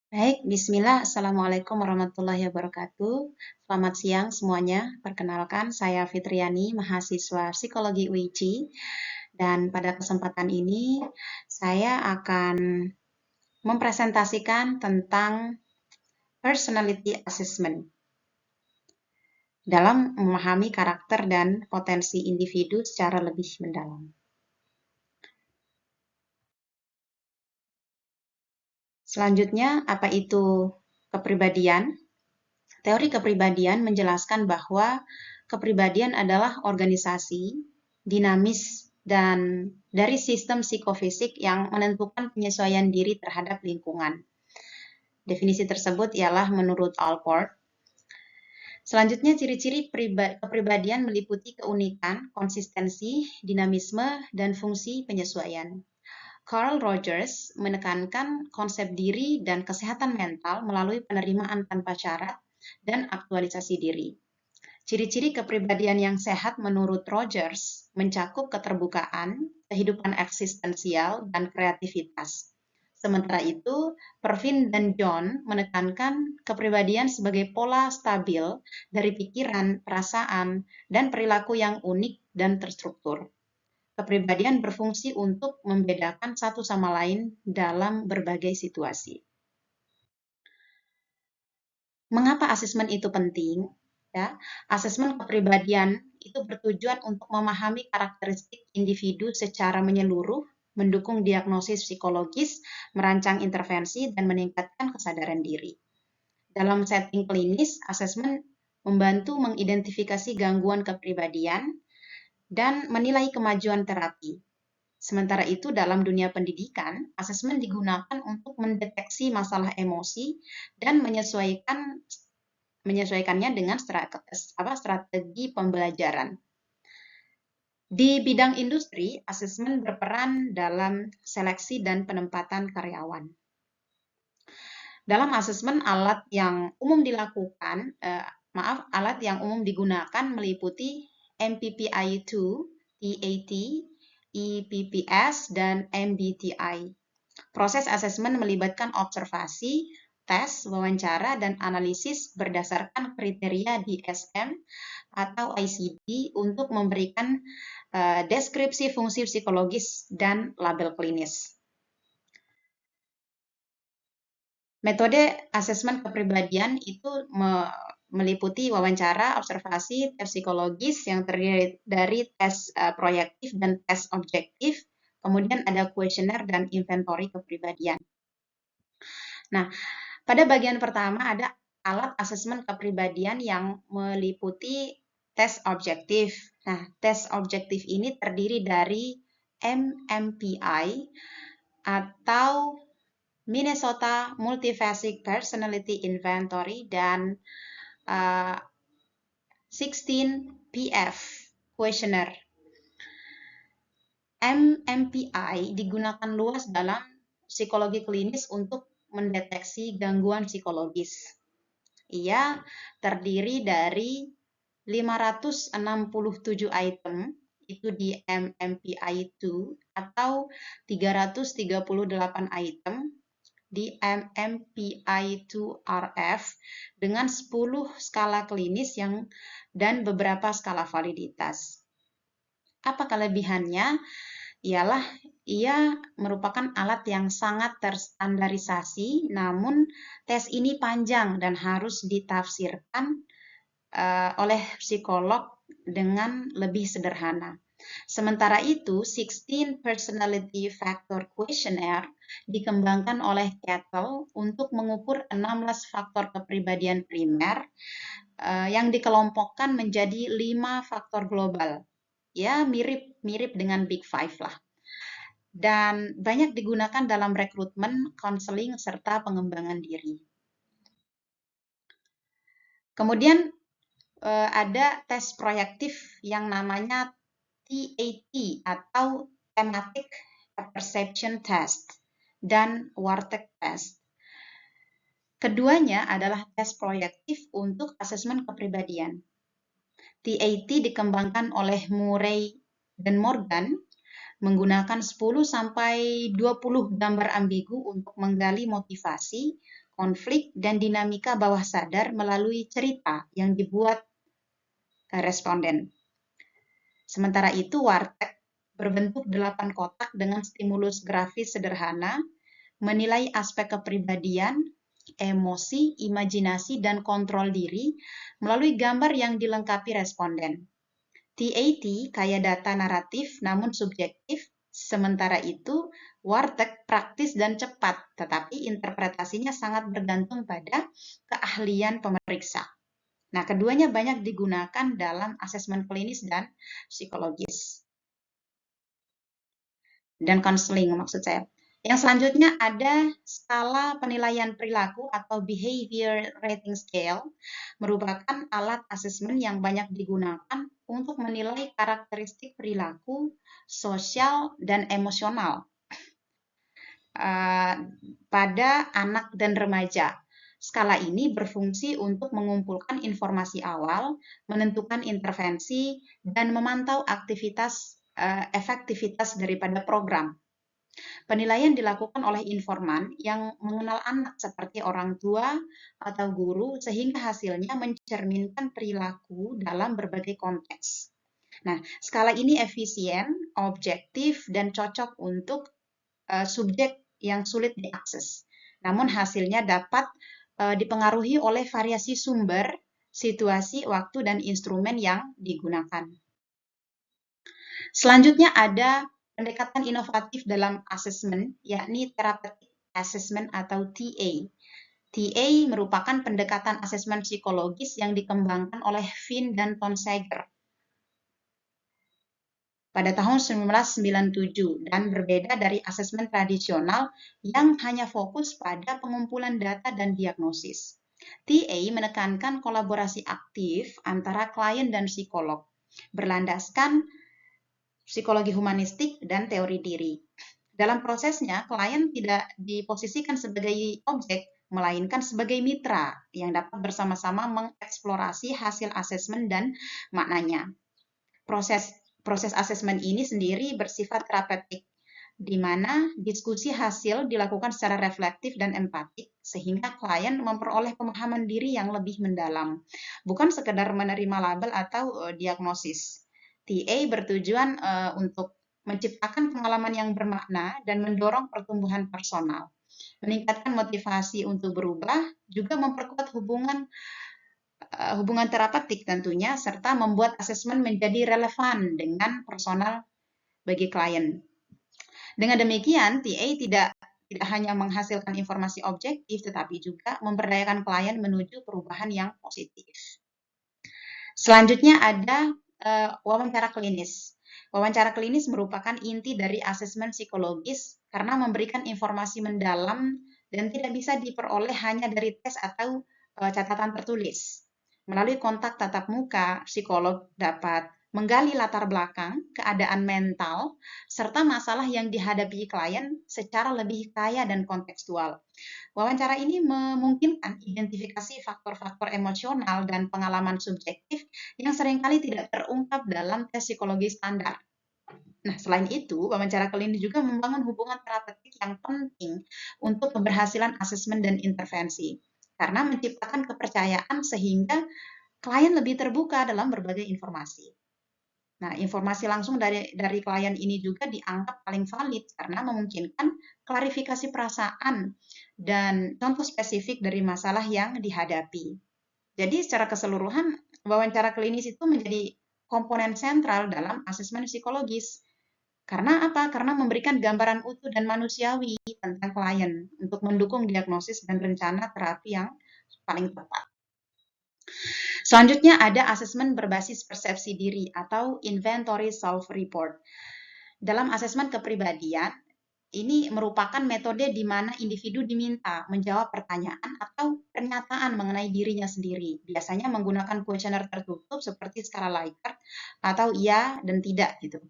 Baik, bismillah. Assalamualaikum warahmatullahi wabarakatuh. Selamat siang semuanya. Perkenalkan, saya Fitriani, mahasiswa Psikologi UICI. Dan pada kesempatan ini, saya akan mempresentasikan tentang personality assessment dalam memahami karakter dan potensi individu secara lebih mendalam. Selanjutnya, apa itu kepribadian? Teori kepribadian menjelaskan bahwa kepribadian adalah organisasi, dinamis, dan dari sistem psikofisik yang menentukan penyesuaian diri terhadap lingkungan. Definisi tersebut ialah menurut Allport. Selanjutnya, ciri-ciri kepribadian meliputi keunikan, konsistensi, dinamisme, dan fungsi penyesuaian. Carl Rogers menekankan konsep diri dan kesehatan mental melalui penerimaan tanpa syarat dan aktualisasi diri. Ciri-ciri kepribadian yang sehat menurut Rogers mencakup keterbukaan, kehidupan eksistensial, dan kreativitas. Sementara itu, Pervin dan John menekankan kepribadian sebagai pola stabil dari pikiran, perasaan, dan perilaku yang unik dan terstruktur. Kepribadian berfungsi untuk membedakan satu sama lain dalam berbagai situasi. Mengapa asesmen itu penting? Ya, asesmen kepribadian itu bertujuan untuk memahami karakteristik individu secara menyeluruh, mendukung diagnosis psikologis, merancang intervensi, dan meningkatkan kesadaran diri. Dalam setting klinis, asesmen membantu mengidentifikasi gangguan kepribadian dan menilai kemajuan terapi. Sementara itu, dalam dunia pendidikan, asesmen digunakan untuk mendeteksi masalah emosi dan menyesuaikannya dengan strategi pembelajaran. Di bidang industri, asesmen berperan dalam seleksi dan penempatan karyawan. Dalam asesmen, alat yang umum digunakan meliputi MPPI-2, TAT, EPPS, dan MBTI. Proses asesmen melibatkan observasi, tes, wawancara, dan analisis berdasarkan kriteria DSM atau ICD untuk memberikan deskripsi fungsi psikologis dan label klinis. Metode asesmen kepribadian itu meliputi wawancara, observasi, tes psikologis yang terdiri dari tes proyektif dan tes objektif, kemudian ada kuesioner dan inventory kepribadian. Nah, pada bagian pertama ada alat asesmen kepribadian yang meliputi tes objektif. Nah, tes objektif ini terdiri dari MMPI atau Minnesota Multiphasic Personality Inventory dan 16PF Questionnaire. MMPI digunakan luas dalam psikologi klinis untuk mendeteksi gangguan psikologis. Ia terdiri dari 567 item, itu di MMPI-2, atau 338 item di MMPI-2-RF dengan 10 skala klinis dan beberapa skala validitas. Apa kelebihannya? Ialah ia merupakan alat yang sangat terstandarisasi, namun tes ini panjang dan harus ditafsirkan oleh psikolog dengan lebih sederhana. Sementara itu, 16 Personality Factor Questionnaire dikembangkan oleh Kettle untuk mengukur 16 faktor kepribadian primer yang dikelompokkan menjadi 5 faktor global. Ya, mirip dengan Big Five lah. Dan banyak digunakan dalam rekrutmen, konseling, serta pengembangan diri. Kemudian ada tes proyektif yang namanya TAT atau Thematic Perception Test dan Wartek Test. Keduanya adalah tes proyektif untuk asesmen kepribadian. TAT dikembangkan oleh Murray dan Morgan menggunakan 10-20 gambar ambigu untuk menggali motivasi, konflik, dan dinamika bawah sadar melalui cerita yang dibuat responden. Sementara itu, warteg berbentuk 8 kotak dengan stimulus grafis sederhana, menilai aspek kepribadian, emosi, imajinasi, dan kontrol diri melalui gambar yang dilengkapi responden. TAT kaya data naratif namun subjektif, sementara itu warteg praktis dan cepat, tetapi interpretasinya sangat bergantung pada keahlian pemeriksa. Nah, keduanya banyak digunakan dalam asesmen klinis dan psikologis. Dan konseling maksud saya. Yang selanjutnya ada skala penilaian perilaku atau behavior rating scale, merupakan alat asesmen yang banyak digunakan untuk menilai karakteristik perilaku, sosial, dan emosional pada anak dan remaja. Skala ini berfungsi untuk mengumpulkan informasi awal, menentukan intervensi, dan memantau efektivitas daripada program. Penilaian dilakukan oleh informan yang mengenal anak seperti orang tua atau guru, sehingga hasilnya mencerminkan perilaku dalam berbagai konteks. Nah, skala ini efisien, objektif, dan cocok untuk subjek yang sulit diakses. Namun hasilnya dapat dipengaruhi oleh variasi sumber, situasi, waktu, dan instrumen yang digunakan. Selanjutnya ada pendekatan inovatif dalam asesmen, yakni therapeutic assessment atau TA. TA merupakan pendekatan asesmen psikologis yang dikembangkan oleh Finn dan Tonsager pada tahun 1997 dan berbeda dari asesmen tradisional yang hanya fokus pada pengumpulan data dan diagnosis. TA menekankan kolaborasi aktif antara klien dan psikolog, berlandaskan psikologi humanistik dan teori diri. Dalam prosesnya, klien tidak diposisikan sebagai objek, melainkan sebagai mitra yang dapat bersama-sama mengeksplorasi hasil asesmen dan maknanya. Proses asesmen ini sendiri bersifat terapeutik, di mana diskusi hasil dilakukan secara reflektif dan empatik, sehingga klien memperoleh pemahaman diri yang lebih mendalam, bukan sekedar menerima label atau diagnosis. TA bertujuan untuk menciptakan pengalaman yang bermakna dan mendorong pertumbuhan personal, meningkatkan motivasi untuk berubah, juga memperkuat hubungan terapeutik tentunya, serta membuat asesmen menjadi relevan dengan personal bagi klien. Dengan demikian, TA tidak hanya menghasilkan informasi objektif, tetapi juga memberdayakan klien menuju perubahan yang positif. Selanjutnya ada wawancara klinis. Wawancara klinis merupakan inti dari asesmen psikologis karena memberikan informasi mendalam dan tidak bisa diperoleh hanya dari tes atau catatan tertulis. Melalui kontak tatap muka, psikolog dapat menggali latar belakang, keadaan mental, serta masalah yang dihadapi klien secara lebih kaya dan kontekstual. Wawancara ini memungkinkan identifikasi faktor-faktor emosional dan pengalaman subjektif yang seringkali tidak terungkap dalam tes psikologi standar. Nah, selain itu, wawancara klinis juga membangun hubungan terapeutik yang penting untuk keberhasilan asesmen dan intervensi, karena menciptakan kepercayaan sehingga klien lebih terbuka dalam berbagai informasi. Nah, informasi langsung dari klien ini juga dianggap paling valid karena memungkinkan klarifikasi perasaan dan contoh spesifik dari masalah yang dihadapi. Jadi secara keseluruhan, wawancara klinis itu menjadi komponen sentral dalam asesmen psikologis. Karena apa? Karena memberikan gambaran utuh dan manusiawi tentang klien untuk mendukung diagnosis dan rencana terapi yang paling tepat. Selanjutnya ada asesmen berbasis persepsi diri atau inventory self-report. Dalam asesmen kepribadian, ini merupakan metode di mana individu diminta menjawab pertanyaan atau pernyataan mengenai dirinya sendiri. Biasanya menggunakan kuesioner tertutup seperti skala Likert atau iya dan tidak gitu.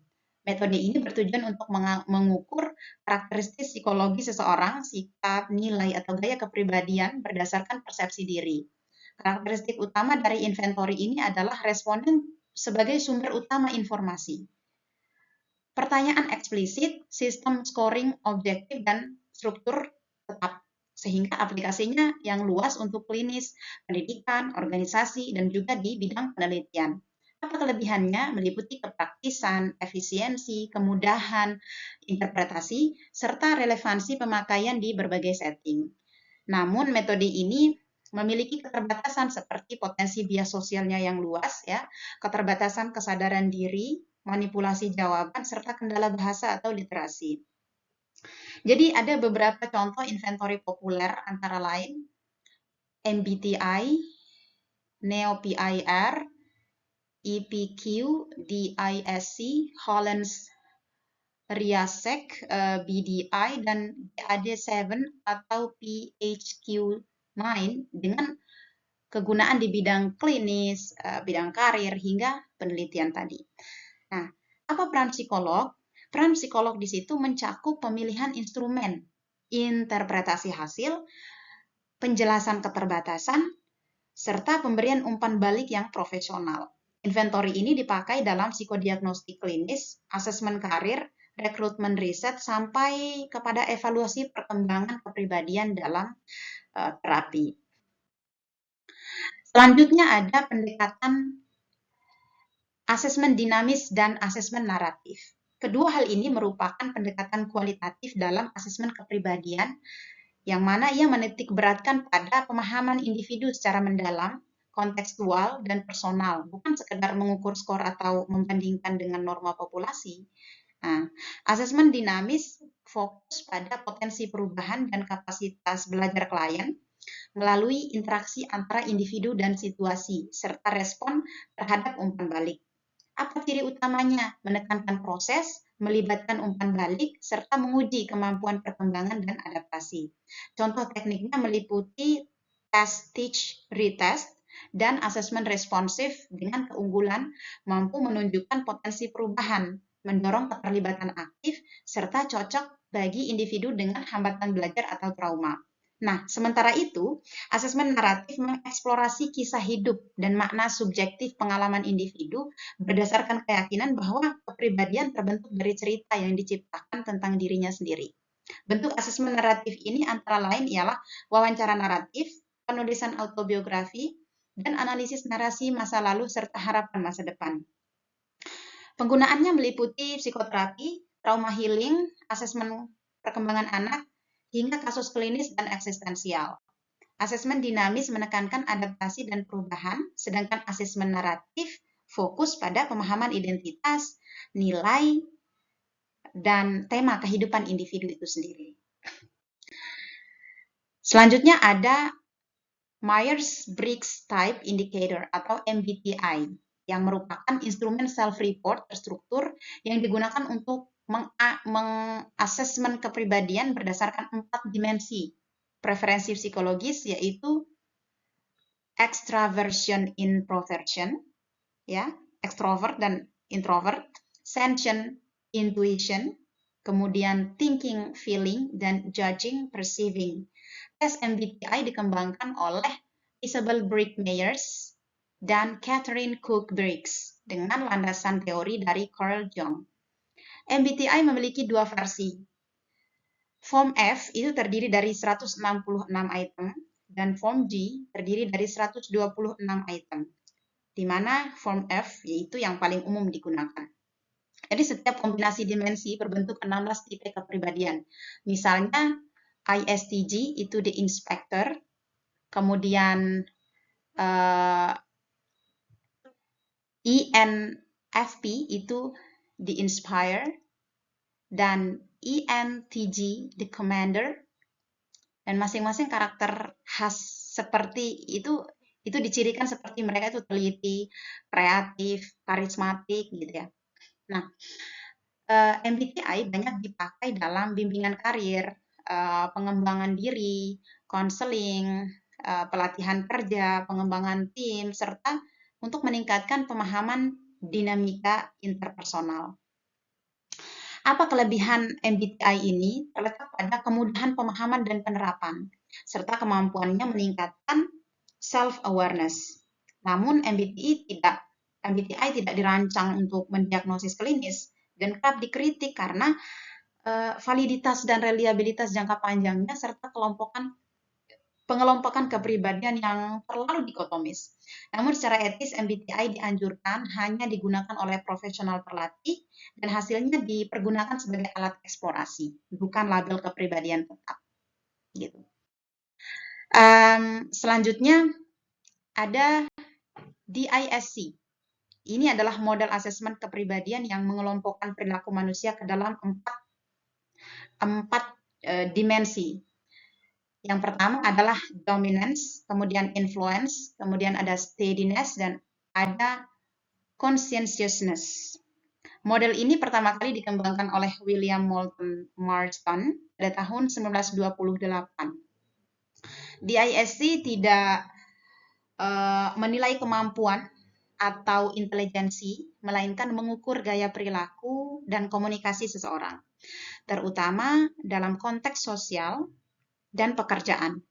Metode ini bertujuan untuk mengukur karakteristik psikologi seseorang, sikap, nilai, atau gaya kepribadian berdasarkan persepsi diri. Karakteristik utama dari inventory ini adalah responden sebagai sumber utama informasi. Pertanyaan eksplisit, sistem scoring objektif, dan struktur tetap sehingga aplikasinya yang luas untuk klinis, pendidikan, organisasi, dan juga di bidang penelitian. Apa kelebihannya? Meliputi kepraktisan, efisiensi, kemudahan, interpretasi, serta relevansi pemakaian di berbagai setting. Namun metode ini memiliki keterbatasan seperti potensi bias sosialnya yang luas, ya, keterbatasan kesadaran diri, manipulasi jawaban, serta kendala bahasa atau literasi. Jadi ada beberapa contoh inventory populer antara lain MBTI, NeoPIR, EPQ, DISC, Holland's Riasek, BDI, dan GAD7 atau PHQ-9 dengan kegunaan di bidang klinis, bidang karir, hingga penelitian tadi. Nah, apa peran psikolog? Peran psikolog di situ mencakup pemilihan instrumen, interpretasi hasil, penjelasan keterbatasan, serta pemberian umpan balik yang profesional. Inventory ini dipakai dalam psikodiagnostik klinis, asesmen karir, rekrutmen riset, sampai kepada evaluasi perkembangan kepribadian dalam terapi. Selanjutnya ada pendekatan asesmen dinamis dan asesmen naratif. Kedua hal ini merupakan pendekatan kualitatif dalam asesmen kepribadian yang mana ia menitik beratkan pada pemahaman individu secara mendalam, kontekstual, dan personal, bukan sekedar mengukur skor atau membandingkan dengan norma populasi. Nah, asesmen dinamis fokus pada potensi perubahan dan kapasitas belajar klien melalui interaksi antara individu dan situasi, serta respon terhadap umpan balik. Apa ciri utamanya? Menekankan proses, melibatkan umpan balik, serta menguji kemampuan perkembangan dan adaptasi. Contoh tekniknya meliputi test, teach, retest, dan asesmen responsif dengan keunggulan mampu menunjukkan potensi perubahan, mendorong keterlibatan aktif, serta cocok bagi individu dengan hambatan belajar atau trauma. Nah, sementara itu, asesmen naratif mengeksplorasi kisah hidup dan makna subjektif pengalaman individu berdasarkan keyakinan bahwa kepribadian terbentuk dari cerita yang diciptakan tentang dirinya sendiri. Bentuk asesmen naratif ini antara lain ialah wawancara naratif, penulisan autobiografi, dan analisis narasi masa lalu serta harapan masa depan. Penggunaannya meliputi psikoterapi, trauma healing, asesmen perkembangan anak, hingga kasus klinis dan eksistensial. Asesmen dinamis menekankan adaptasi dan perubahan, sedangkan asesmen naratif fokus pada pemahaman identitas, nilai, dan tema kehidupan individu itu sendiri. Selanjutnya ada Myers-Briggs Type Indicator atau MBTI, yang merupakan instrumen self-report terstruktur yang digunakan untuk mengasesmen kepribadian berdasarkan 4 dimensi preferensi psikologis, yaitu extraversion, introversion, ya, extrovert dan introvert, sensation, intuition, kemudian thinking, feeling, dan judging, perceiving. Tes MBTI dikembangkan oleh Isabel Briggs Myers dan Catherine Cook Briggs dengan landasan teori dari Carl Jung. MBTI memiliki 2 versi. Form F itu terdiri dari 166 item dan Form G terdiri dari 126 item, di mana Form F yaitu yang paling umum digunakan. Jadi setiap kombinasi dimensi berbentuk 16 tipe kepribadian. Misalnya ISTJ itu the inspector, kemudian ENFP itu the inspire, dan ENTJ the commander, dan masing-masing karakter khas seperti itu dicirikan seperti mereka itu teliti, kreatif, karismatik gitu ya. Nah, MBTI banyak dipakai dalam bimbingan karir, pengembangan diri, konseling, pelatihan kerja, pengembangan tim, serta untuk meningkatkan pemahaman dinamika interpersonal. Apa kelebihan MBTI ini? Terletak pada kemudahan pemahaman dan penerapan, serta kemampuannya meningkatkan self-awareness. Namun MBTI tidak dirancang untuk mendiagnosis klinis dan kerap dikritik karena validitas dan reliabilitas jangka panjangnya serta kelompokan pengelompokan kepribadian yang terlalu dikotomis. Namun secara etis MBTI dianjurkan hanya digunakan oleh profesional terlatih dan hasilnya dipergunakan sebagai alat eksplorasi, bukan label kepribadian tetap. Gitu. Selanjutnya ada DISC. Ini adalah model asesmen kepribadian yang mengelompokkan perilaku manusia ke dalam empat dimensi. Yang pertama adalah dominance, kemudian influence, kemudian ada steadiness, dan ada conscientiousness. Model ini pertama kali dikembangkan oleh William Moulton Marston pada tahun 1928. DISC tidak menilai kemampuan atau intelijensi, melainkan mengukur gaya perilaku dan komunikasi seseorang, terutama dalam konteks sosial dan pekerjaan.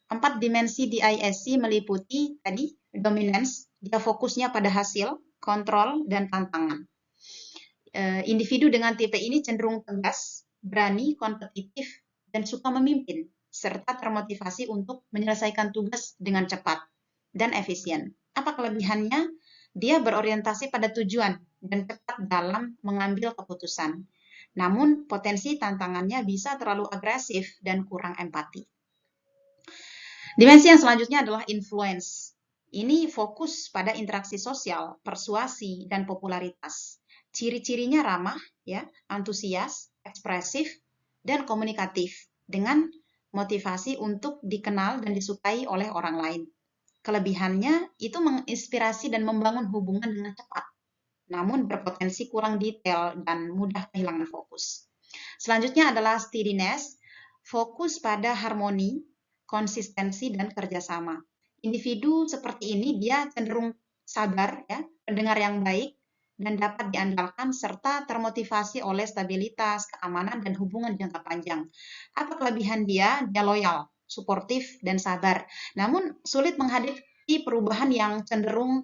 4 dimensi DISC meliputi tadi dominance, dia fokusnya pada hasil, kontrol, dan tantangan. Individu dengan tipe ini cenderung tegas, berani, kompetitif, dan suka memimpin, serta termotivasi untuk menyelesaikan tugas dengan cepat dan efisien. Apa kelebihannya? Dia berorientasi pada tujuan dan cepat dalam mengambil keputusan. Namun, potensi tantangannya bisa terlalu agresif dan kurang empati. Dimensi yang selanjutnya adalah influence. Ini fokus pada interaksi sosial, persuasi, dan popularitas. Ciri-cirinya ramah, ya, antusias, ekspresif, dan komunikatif dengan motivasi untuk dikenal dan disukai oleh orang lain. Kelebihannya itu menginspirasi dan membangun hubungan dengan cepat, namun berpotensi kurang detail dan mudah kehilangan fokus. Selanjutnya adalah steadiness, fokus pada harmoni, konsistensi, dan kerjasama. Individu seperti ini dia cenderung sabar, ya, pendengar yang baik, dan dapat diandalkan serta termotivasi oleh stabilitas, keamanan, dan hubungan jangka panjang. Apa kelebihan dia? Dia loyal, suportif, dan sabar. Namun sulit menghadapi perubahan yang cenderung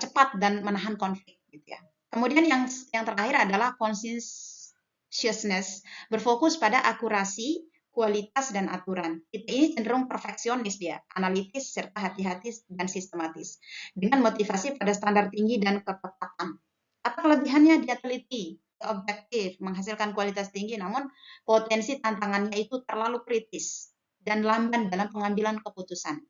cepat dan menahan konflik. Gitu ya. Kemudian yang terakhir adalah conscientiousness, berfokus pada akurasi, kualitas, dan aturan. Tipe ini cenderung perfeksionis dia, analitis, serta hati-hati dan sistematis, dengan motivasi pada standar tinggi dan ketepatan. Apa kelebihannya? Dia teliti, objektif, menghasilkan kualitas tinggi, namun potensi tantangannya itu terlalu kritis dan lamban dalam pengambilan keputusan.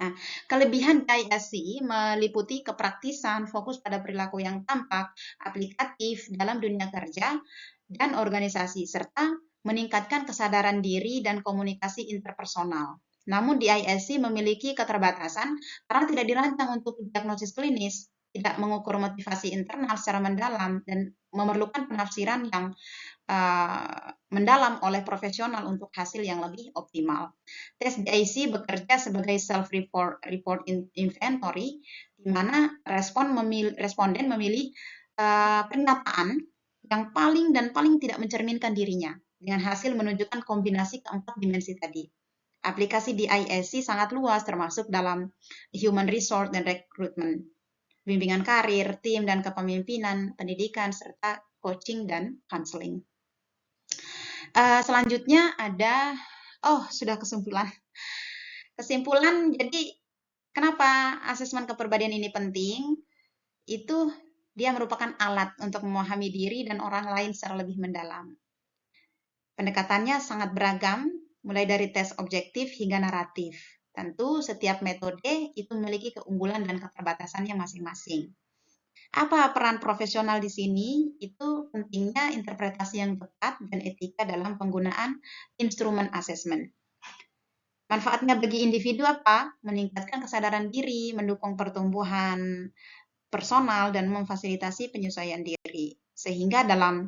Nah, kelebihan DISC meliputi kepraktisan, fokus pada perilaku yang tampak, aplikatif dalam dunia kerja dan organisasi, serta meningkatkan kesadaran diri dan komunikasi interpersonal. Namun DISC memiliki keterbatasan karena tidak dirancang untuk diagnosis klinis, tidak mengukur motivasi internal secara mendalam, dan memerlukan penafsiran yang mendalam oleh profesional untuk hasil yang lebih optimal. Tes DISC bekerja sebagai self-report inventory, di mana responden memilih pernyataan yang paling tidak mencerminkan dirinya, dengan hasil menunjukkan kombinasi keempat dimensi tadi. Aplikasi DISC sangat luas, termasuk dalam human resource dan recruitment, bimbingan karir, tim dan kepemimpinan, pendidikan, serta coaching dan counseling. Selanjutnya ada, sudah kesimpulan. Kesimpulan, jadi kenapa asesmen kepribadian ini penting? Itu dia merupakan alat untuk memahami diri dan orang lain secara lebih mendalam. Pendekatannya sangat beragam, mulai dari tes objektif hingga naratif. Tentu setiap metode itu memiliki keunggulan dan keterbatasannya masing-masing. Apa peran profesional di sini? Itu pentingnya interpretasi yang tepat dan etika dalam penggunaan instrumen asesmen. Manfaatnya bagi individu apa? Meningkatkan kesadaran diri, mendukung pertumbuhan personal, dan memfasilitasi penyesuaian diri. Sehingga dalam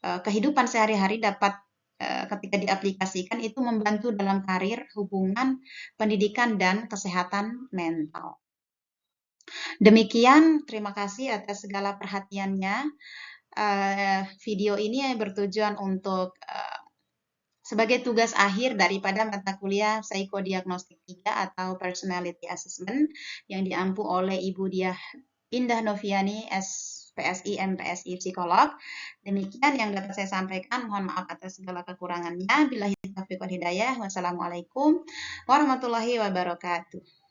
kehidupan sehari-hari dapat ketika diaplikasikan itu membantu dalam karir, hubungan, pendidikan, dan kesehatan mental. Demikian, terima kasih atas segala perhatiannya. Video ini bertujuan untuk sebagai tugas akhir daripada mata kuliah Psikodiagnostik 3 atau Personality Assessment yang diampu oleh Ibu Diah Indah Noviani, PSI MPSI Psikolog. Demikian yang dapat saya sampaikan. Mohon maaf atas segala kekurangannya. Billahi taufiq wal hidayah. Wassalamualaikum warahmatullahi wabarakatuh.